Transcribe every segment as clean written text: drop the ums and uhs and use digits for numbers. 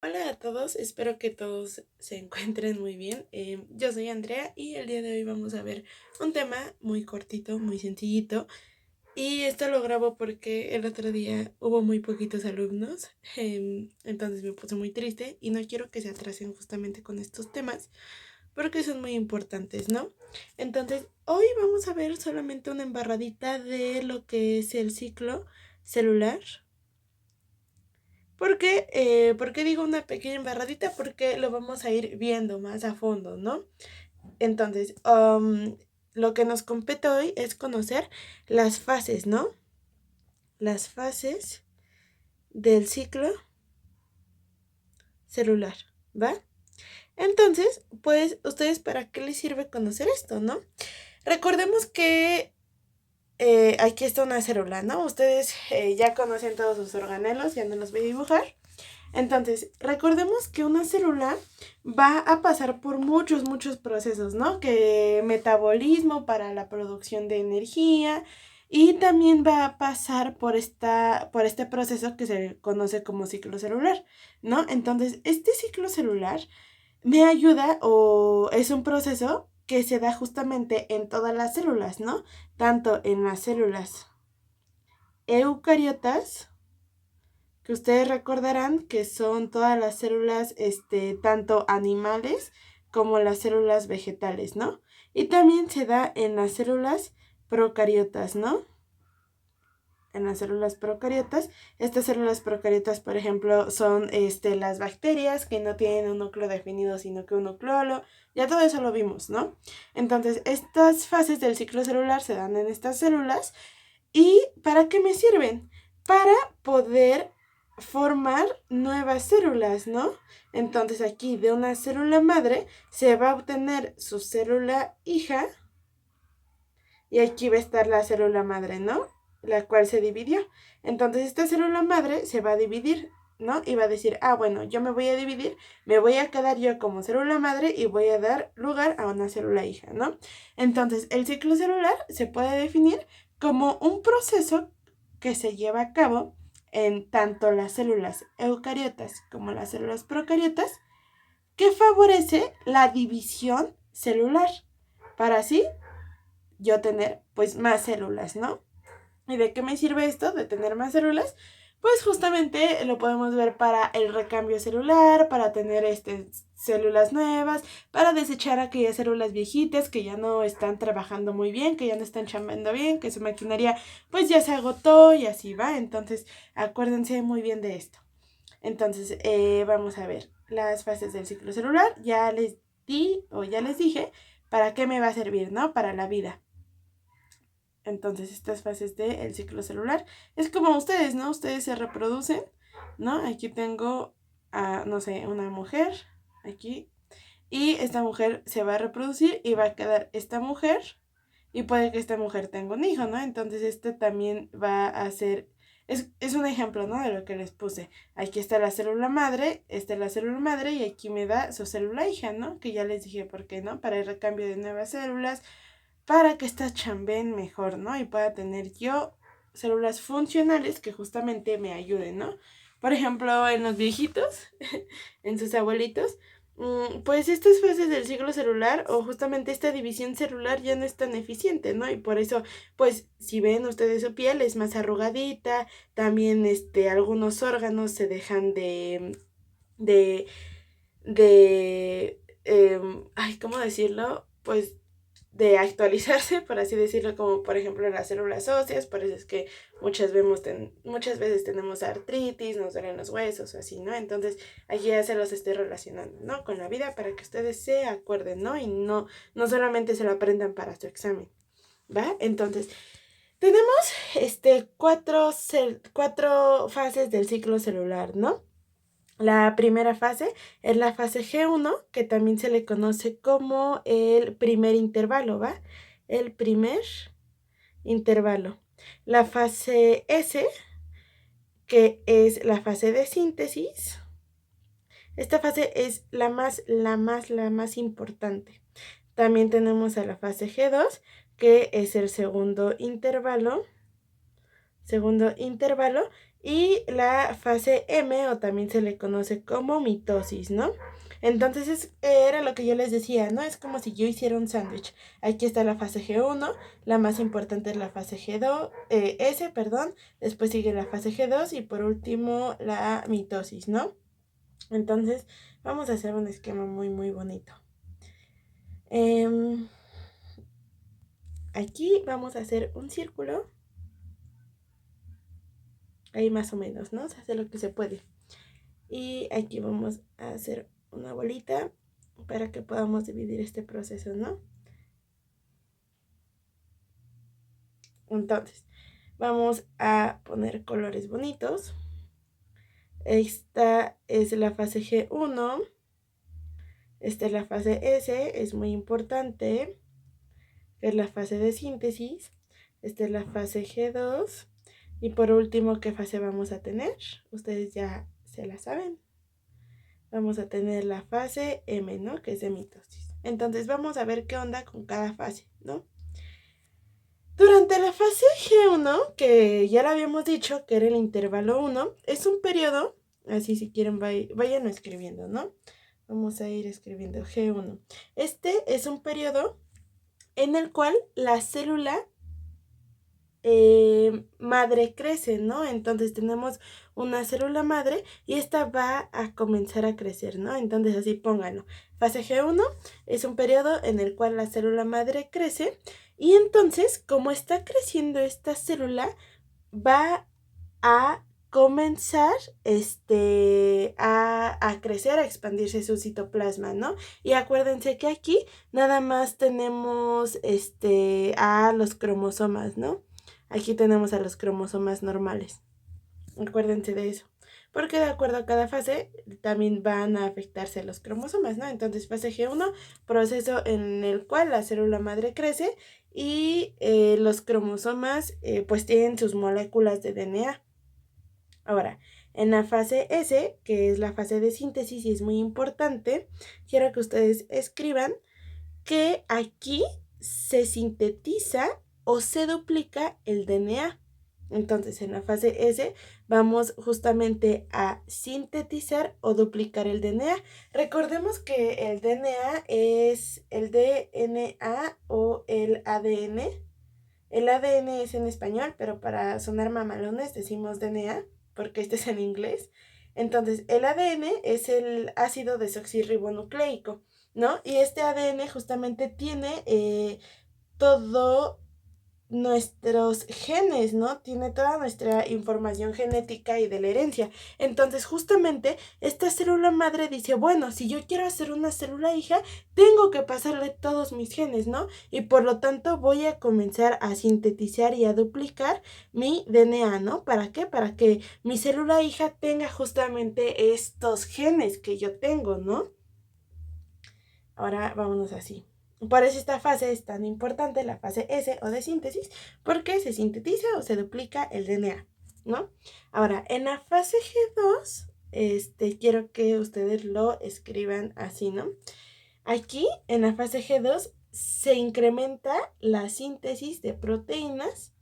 Hola a todos, espero que todos se encuentren muy bien. Yo soy Andrea y el día de hoy vamos a ver un tema muy cortito, muy sencillito. Y esto lo grabo porque el otro día hubo muy poquitos alumnos, entonces me puse muy triste y no quiero que se atrasen justamente con estos temas porque son muy importantes, ¿no? Entonces, hoy vamos a ver solamente una embarradita de lo que es el ciclo celular. ¿Por qué digo una pequeña embarradita? Porque lo vamos a ir viendo más a fondo, ¿no? Entonces, lo que nos compete hoy es conocer las fases, ¿no? Las fases del ciclo celular, ¿va? Entonces, pues, ¿ustedes para qué les sirve conocer esto, no? Recordemos que aquí está una célula, ¿no? Ustedes ya conocen todos sus organelos, ya no los voy a dibujar. Entonces, recordemos que una célula va a pasar por muchos procesos, ¿no? Que metabolismo para la producción de energía y también va a pasar por este proceso que se conoce como ciclo celular, ¿no? Entonces, este ciclo celular me ayuda o es un proceso que se da justamente en todas las células, ¿no? Tanto en las células eucariotas, que ustedes recordarán que son todas las células, tanto animales como las células vegetales, ¿no? Y también se da en las células procariotas, ¿no? En las células procariotas. Estas células procariotas, por ejemplo, son las bacterias que no tienen un núcleo definido, sino que un nucleolo. Ya todo eso lo vimos, ¿no? Entonces, estas fases del ciclo celular se dan en estas células. ¿Y para qué me sirven? Para poder formar nuevas células, ¿no? Entonces aquí de una célula madre se va a obtener su célula hija y aquí va a estar la célula madre, ¿no? La cual se dividió. Entonces esta célula madre se va a dividir, ¿no? Y va a decir, bueno, yo me voy a dividir, me voy a quedar yo como célula madre y voy a dar lugar a una célula hija, ¿no? Entonces el ciclo celular se puede definir como un proceso que se lleva a cabo en tanto las células eucariotas como las células procariotas que favorece la división celular para así yo tener pues más células, ¿no? ¿Y de qué me sirve esto de tener más células? Pues justamente lo podemos ver para el recambio celular, para tener células nuevas, para desechar aquellas células viejitas que ya no están trabajando muy bien, que ya no están chambeando bien, que su maquinaria pues ya se agotó y así va. Entonces acuérdense muy bien de esto. Entonces vamos a ver las fases del ciclo celular. Ya les di o ya les dije para qué me va a servir, ¿no? Para la vida. Entonces, estas fases del ciclo celular es como ustedes, ¿no? Ustedes se reproducen, ¿no? Aquí tengo a, no sé, una mujer, aquí, y esta mujer se va a reproducir y va a quedar esta mujer, y puede que esta mujer tenga un hijo, ¿no? Entonces, este también va a ser, es un ejemplo, ¿no? De lo que les puse. Aquí está la célula madre, esta es la célula madre, y aquí me da su célula hija, ¿no? Que ya les dije por qué, ¿no? Para el recambio de nuevas células, para que estas chambeen mejor, ¿no? Y pueda tener yo células funcionales que justamente me ayuden, ¿no? Por ejemplo, en los viejitos, en sus abuelitos, pues estas fases del ciclo celular o justamente esta división celular ya no es tan eficiente, ¿no? Y por eso, pues, si ven ustedes su piel es más arrugadita, también algunos órganos se dejan de, ¿cómo decirlo? Pues de actualizarse, por así decirlo, como por ejemplo las células óseas, por eso es que muchas veces tenemos artritis, nos duelen los huesos o así, ¿no? Entonces, aquí ya se los estoy relacionando, ¿no? Con la vida para que ustedes se acuerden, ¿no? Y no solamente se lo aprendan para su examen, ¿va? Entonces, tenemos cuatro fases del ciclo celular, ¿no? La primera fase es la fase G1, que también se le conoce como el primer intervalo, ¿va? El primer intervalo. La fase S, que es la fase de síntesis. Esta fase es la más importante. También tenemos a la fase G2, que es el segundo intervalo. y la fase M, o también se le conoce como mitosis, ¿no? Entonces era lo que yo les decía, ¿no? Es como si yo hiciera un sándwich. Aquí está la fase G1, la más importante es la fase G2, S, perdón, después sigue la fase G2 y por último la mitosis, ¿no? Entonces vamos a hacer un esquema muy bonito. Aquí vamos a hacer un círculo. Ahí más o menos, ¿no? Se hace lo que se puede. Y aquí vamos a hacer una bolita para que podamos dividir este proceso, ¿no? Entonces, vamos a poner colores bonitos. Esta es la fase G1. Esta es la fase S, es muy importante. Es la fase de síntesis. Esta es la fase G2. Y por último, ¿qué fase vamos a tener? Ustedes ya se la saben. Vamos a tener la fase M, ¿no? Que es de mitosis. Entonces vamos a ver qué onda con cada fase, ¿no? Durante la fase G1, que ya lo habíamos dicho que era el intervalo 1, es un periodo, así si quieren vayan escribiendo, ¿no? Vamos a ir escribiendo G1. Este es un periodo en el cual la célula madre crece, ¿no? Entonces tenemos una célula madre y esta va a comenzar a crecer, ¿no? Entonces así pónganlo. Fase G1 es un periodo en el cual la célula madre crece y entonces como está creciendo esta célula va a comenzar a crecer, a expandirse su citoplasma, ¿no? Y acuérdense que aquí nada más tenemos a los cromosomas, ¿no? Aquí tenemos a los cromosomas normales. Acuérdense de eso. Porque de acuerdo a cada fase también van a afectarse los cromosomas, ¿no? Entonces fase G1, proceso en el cual la célula madre crece y los cromosomas pues tienen sus moléculas de DNA. Ahora, en la fase S, que es la fase de síntesis y es muy importante, quiero que ustedes escriban que aquí se sintetiza o se duplica el DNA. Entonces, en la fase S vamos justamente a sintetizar o duplicar el DNA. Recordemos que el DNA es el DNA o el ADN. El ADN es en español, pero para sonar mamalones decimos DNA, porque este es en inglés. Entonces, el ADN es el ácido desoxirribonucleico, ¿no? Y este ADN justamente tiene todo nuestros genes, ¿no? Tiene toda nuestra información genética y de la herencia. Entonces, justamente, esta célula madre dice, bueno, si yo quiero hacer una célula hija, tengo que pasarle todos mis genes, ¿no? Y por lo tanto voy a comenzar a sintetizar y a duplicar mi DNA, ¿no? ¿Para qué? Para que mi célula hija tenga justamente estos genes que yo tengo, ¿no? Ahora vámonos así. Por eso esta fase es tan importante, la fase S o de síntesis, porque se sintetiza o se duplica el DNA, ¿no? Ahora, en la fase G2, quiero que ustedes lo escriban así, ¿no? Aquí, en la fase G2, se incrementa la síntesis de proteínas.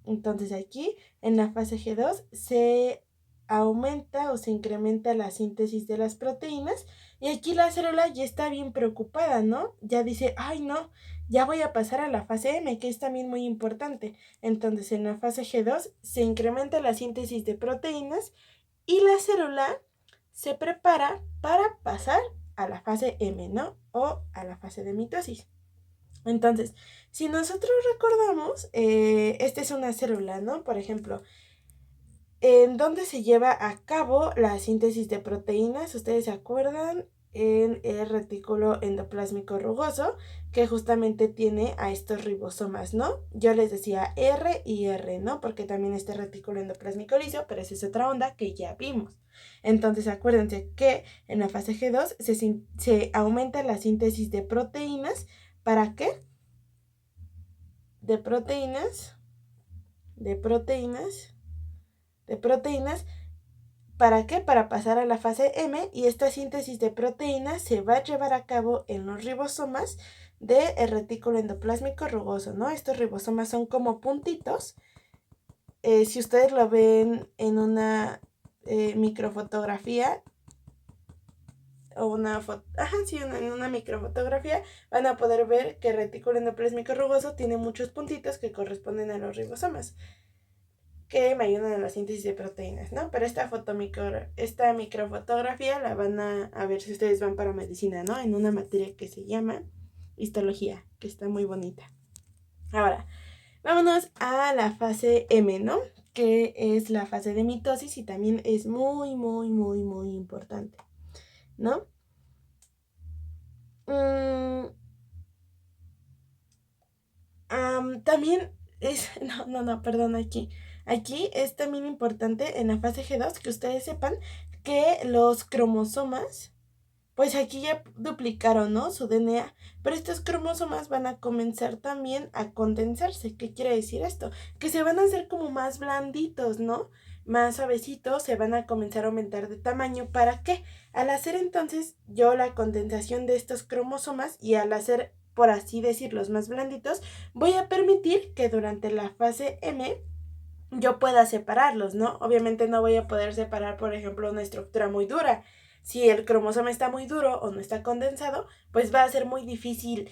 Entonces aquí, en la fase G2, se aumenta o se incrementa la síntesis de las proteínas y aquí la célula ya está bien preocupada, ¿no? Ya dice, ay no, ya voy a pasar a la fase M, que es también muy importante. Entonces en la fase G2 se incrementa la síntesis de proteínas y la célula se prepara para pasar a la fase M, ¿no? O a la fase de mitosis. Entonces, si nosotros recordamos, esta es una célula, ¿no? Por ejemplo, ¿en dónde se lleva a cabo la síntesis de proteínas? ¿Ustedes se acuerdan? En el retículo endoplásmico rugoso, que justamente tiene a estos ribosomas, ¿no? Yo les decía R y R, ¿no? Porque también este retículo endoplásmico liso, pero esa es otra onda que ya vimos. Entonces, acuérdense que en la fase G2 se aumenta la síntesis de proteínas. ¿Para qué? De proteínas. ¿Para qué? Para pasar a la fase M y esta síntesis de proteínas se va a llevar a cabo en los ribosomas del retículo endoplásmico rugoso, ¿no? Estos ribosomas son como puntitos si ustedes lo ven en una microfotografía, o una foto, en una microfotografía, van a poder ver que el retículo endoplásmico rugoso tiene muchos puntitos que corresponden a los ribosomas, que me ayudan a la síntesis de proteínas, ¿no? Pero esta microfotografía la van a ver si ustedes van para medicina, ¿no? En una materia que se llama histología, que está muy bonita. Ahora, vámonos a la fase M, ¿no? Que es la fase de mitosis y también es muy, muy, muy, muy importante, ¿no? También es, perdón, aquí es también importante en la fase G2 que ustedes sepan que los cromosomas, pues aquí ya duplicaron, ¿no? Su DNA, pero estos cromosomas van a comenzar también a condensarse. ¿Qué quiere decir esto? Que se van a hacer como más blanditos, ¿no? Más suavecitos, se van a comenzar a aumentar de tamaño. ¿Para qué? Al hacer entonces yo la condensación de estos cromosomas y al hacer, por así decirlos, más blanditos, voy a permitir que durante la fase M yo pueda separarlos, ¿no? Obviamente no voy a poder separar, por ejemplo, una estructura muy dura. Si el cromosoma está muy duro o no está condensado, pues va a ser muy difícil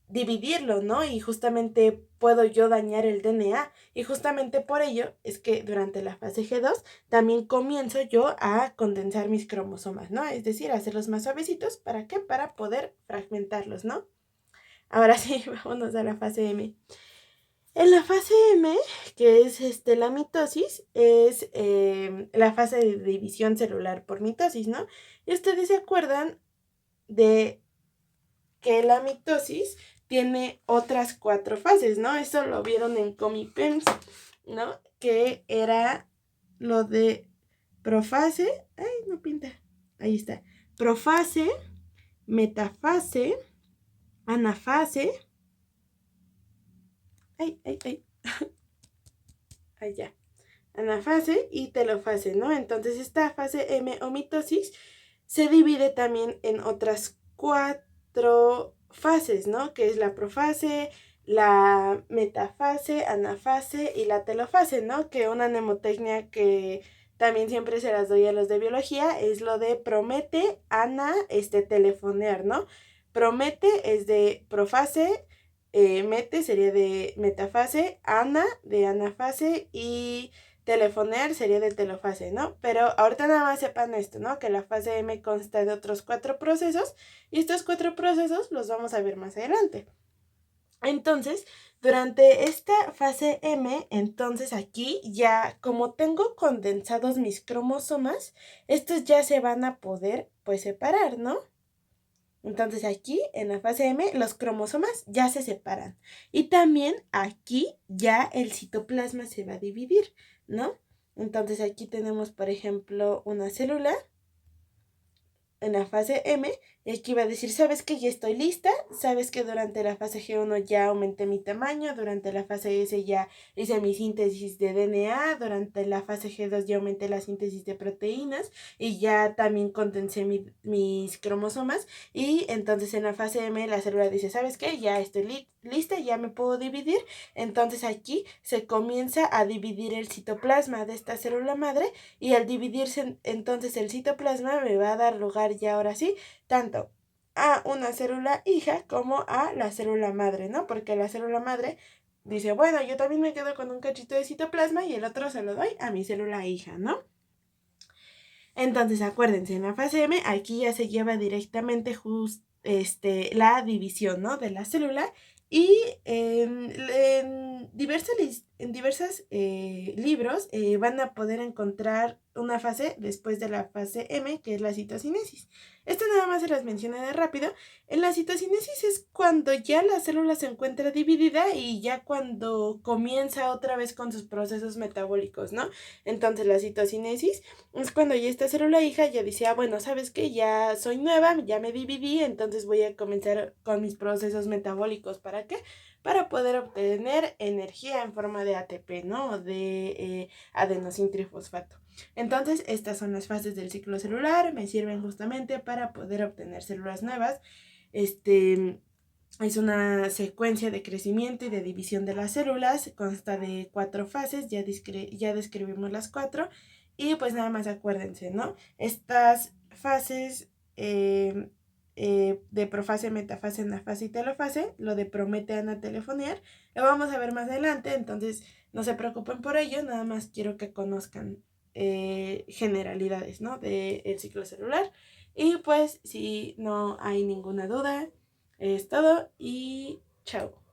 dividirlo, ¿no? Y justamente puedo yo dañar el DNA. Y justamente por ello es que durante la fase G2 también comienzo yo a condensar mis cromosomas, ¿no? Es decir, hacerlos más suavecitos. ¿Para qué? Para poder fragmentarlos, ¿no? Ahora sí, vámonos a la fase M. En la fase M, que es la mitosis, es la fase de división celular por mitosis, ¿no? Y ustedes se acuerdan de que la mitosis tiene otras 4 fases, ¿no? Eso lo vieron en Comipems, ¿no? Que era lo de profase, ay, no pinta, ahí está, profase, metafase, anafase, ay, ahí ya, anafase y telofase, ¿no? Entonces esta fase M o mitosis se divide también en otras 4 fases, ¿no? Que es la profase, la metafase, anafase y la telofase, ¿no? Que una mnemotecnia que también siempre se las doy a los de biología es lo de promete, ana, telefonear, ¿no? Promete es de profase, mete sería de metafase, ana de anafase y telefonear sería de telofase, ¿no? Pero ahorita nada más sepan esto, ¿no? Que la fase M consta de otros 4 procesos y estos 4 procesos los vamos a ver más adelante. Entonces, durante esta fase M, entonces aquí ya como tengo condensados mis cromosomas, estos ya se van a poder pues separar, ¿no? Entonces aquí en la fase M los cromosomas ya se separan y también aquí ya el citoplasma se va a dividir, ¿no? Entonces aquí tenemos por ejemplo una célula en la fase M, y aquí va a decir, ¿sabes que ya estoy lista? ¿Sabes que durante la fase G1 ya aumenté mi tamaño? Durante la fase S ya hice mi síntesis de DNA, durante la fase G2 ya aumenté la síntesis de proteínas y ya también condensé mis cromosomas y entonces en la fase M la célula dice, ¿sabes qué? Ya estoy lista, ya me puedo dividir. Entonces aquí se comienza a dividir el citoplasma de esta célula madre y al dividirse entonces el citoplasma me va a dar lugar ya ahora sí tanto a una célula hija como a la célula madre, ¿no? Porque la célula madre dice, bueno, yo también me quedo con un cachito de citoplasma y el otro se lo doy a mi célula hija, ¿no? Entonces acuérdense, en la fase M aquí ya se lleva directamente la división, ¿no? De la célula y en diversos libros van a poder encontrar una fase después de la fase M, que es la citocinesis. Esto nada más se las mencioné de rápido. En la citocinesis es cuando ya la célula se encuentra dividida y ya cuando comienza otra vez con sus procesos metabólicos, ¿no? Entonces la citocinesis es cuando ya esta célula hija ya dice, bueno, ¿sabes qué? Ya soy nueva, ya me dividí, entonces voy a comenzar con mis procesos metabólicos. ¿Para qué? Para poder obtener energía en forma de ATP, ¿no? De adenosintrifosfato. Entonces, estas son las fases del ciclo celular, me sirven justamente para poder obtener células nuevas, Es una secuencia de crecimiento y de división de las células, consta de 4 fases, ya describimos las 4, y pues nada más acuérdense, ¿no? Estas fases de profase, metafase, anafase y telofase, lo de promete anatelefoniar, lo vamos a ver más adelante, entonces no se preocupen por ello, nada más quiero que conozcan generalidades, ¿no? Del ciclo celular. Y pues si no hay ninguna duda, es todo y chao.